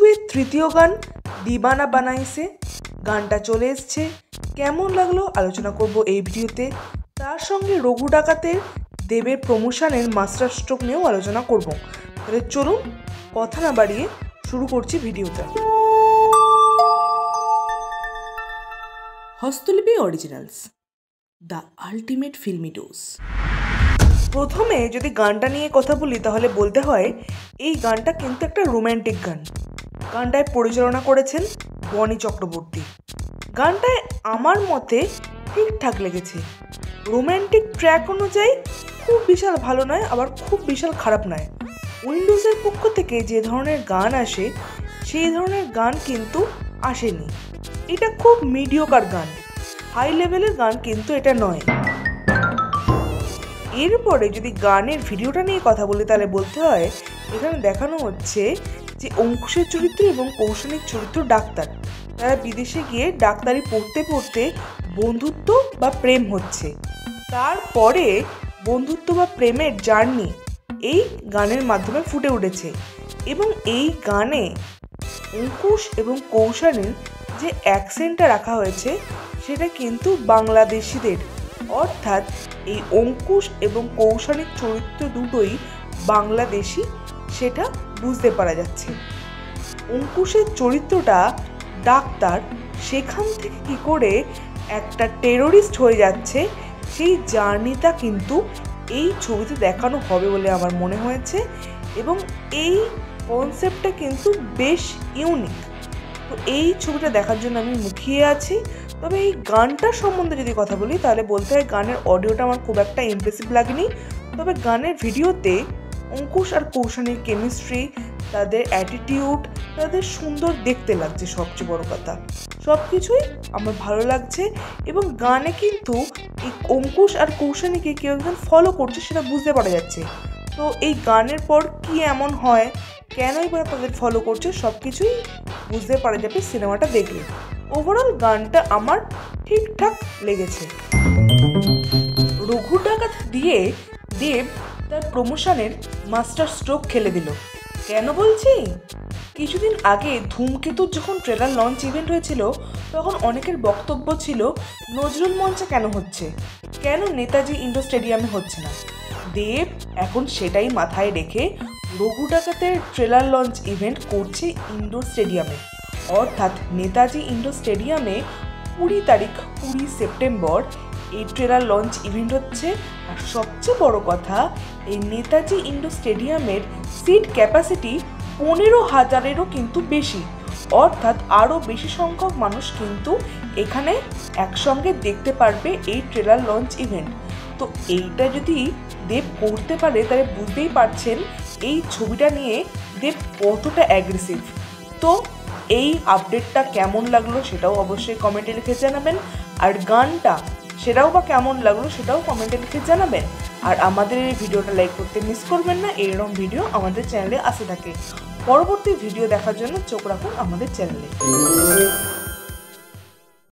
ছবির তৃতীয় গান দিবানা বানাইছে গানটা চলে এসছে। কেমন লাগলো আলোচনা করব এই ভিডিওতে। তার সঙ্গে রঘু ডাকাতের দেবের প্রমোশনের মাস্টার স্ট্রোক নিয়েও আলোচনা করব। তাহলে চলুন কথা না বাড়িয়ে শুরু করছি ভিডিওটা। Hastolipi originals, the ultimate filmy dose. প্রথমে যদি গানটা নিয়ে কথা বলি তাহলে বলতে হয় এই গানটা কিন্তু একটা রোম্যান্টিক গান। গানটায় পরিচালনা করেছেন বনি চক্রবর্তী। গানটায় আমার মতে ঠিকঠাক লেগেছে। রোম্যান্টিক ট্র্যাক অনুযায়ী খুব বিশাল ভালো নয়, আবার খুব বিশাল খারাপ নয়। উইন্ডোজের পক্ষ থেকে যে ধরনের গান আসে সেই ধরনের গান কিন্তু আসেনি। এটা খুব মিডিওকার গান, হাই লেভেলের গান কিন্তু এটা নয়। এরপরে যদি গানের ভিডিওটা নিয়ে কথা বলি তাহলে বলতে হয় এখানে দেখানো হচ্ছে যে অঙ্কুশের চরিত্র এবং কৌশানীর চরিত্র ডাক্তার। তারা বিদেশে গিয়ে ডাক্তারি পড়তে পড়তে বন্ধুত্ব বা প্রেম হচ্ছে। তারপরে বন্ধুত্ব বা প্রেমের জার্নি এই গানের মাধ্যমে ফুটে উঠেছে। এবং এই গানে অঙ্কুশ এবং কৌশানীর যে অ্যাকসেন্টটা রাখা হয়েছে সেটা কিন্তু বাংলাদেশিদের, অর্থাৎ এই অঙ্কুশ এবং কৌশানীর চরিত্র দুটোই বাংলাদেশি, সেটা বুঝতে পারা যাচ্ছে। অঙ্কুশের চরিত্রটা ডাক্তার, সেখান থেকে কি করে একটা টেরোরিস্ট হয়ে যাচ্ছে সেই জার্নিটা কিন্তু এই ছবিতে দেখানো হবে বলে আমার মনে হয়েছে। এবং এই কনসেপ্টটা কিন্তু বেশ ইউনিক। তো এই ছবিটা দেখার জন্য আমি মুখিয়ে আছি। তবে এই গানটার সম্বন্ধে যদি কথা বলি তাহলে বলতে হয় গানের অডিওটা আমার খুব একটা ইমপ্রেসিভ লাগেনি। তবে গানের ভিডিওতে অঙ্কুশ আর কৌশানীর কেমিস্ট্রি, তাদের অ্যাটিটিউড, তাদের সুন্দর দেখতে লাগছে। সবচেয়ে বড় কথা সব কিছুই আমার ভালো লাগছে। এবং গানে কিন্তু এই অঙ্কুশ আর কৌশানীকে কেউ একজন ফলো করছে সেটা বুঝতে পারা যাচ্ছে। তো এই গানের পর কি এমন হয়, কেনই বা তাদের ফলো করছে, সব কিছুই বুঝতে পারা যাবে সিনেমাটা দেখলে। ওভারঅল গানটা আমার ঠিকঠাক লেগেছে। রঘু ডাকাত দিয়ে দেব তার প্রমোশনের মাস্টার স্ট্রোক খেলে দিল। কেন বলছি, কিছুদিন আগে ধূমকেতুর যখন ট্রেলার লঞ্চ ইভেন্ট হয়েছিল তখন অনেকের বক্তব্য ছিল নজরুল মঞ্চে কেন হচ্ছে, কেন নেতাজি ইন্ডোর স্টেডিয়ামে হচ্ছে না। দেব এখন সেটাই মাথায় রেখে রঘু ডাকাতের ট্রেলার লঞ্চ ইভেন্ট করছে ইন্ডোর স্টেডিয়ামে, অর্থাৎ নেতাজি ইন্ডোর স্টেডিয়ামে 20 সেপ্টেম্বর এই ট্রেলার লঞ্চ ইভেন্ট হচ্ছে। আর সবচেয়ে বড় কথা, এই নেতাজি ইন্ডোর স্টেডিয়ামের সিট ক্যাপাসিটি 15,000-এরও কিন্তু বেশি, অর্থাৎ আরও বেশি সংখ্যক মানুষ কিন্তু এখানে একসঙ্গে দেখতে পারবে এই ট্রেলার লঞ্চ ইভেন্ট। তো এইটা যদি দেব করতে পারে তাহলে বুঝতেই পারছেন এই ছবিটা নিয়ে দেব কতটা অ্যাগ্রেসিভ। তো এই আপডেটটা কেমন লাগলো সেটাও অবশ্যই কমেন্টে লিখে জানাবেন। আর গানটা সেটাও বা কেমন লাগলো সেটাও কমেন্টে লিখে জানাবেন। আর আমাদের এই ভিডিওটা লাইক করতে মিস করবেন না। এইরকম ভিডিও আমাদের চ্যানেলে আসে থাকে। পরবর্তী ভিডিও দেখার জন্য চোখ রাখুন আমাদের চ্যানেলে।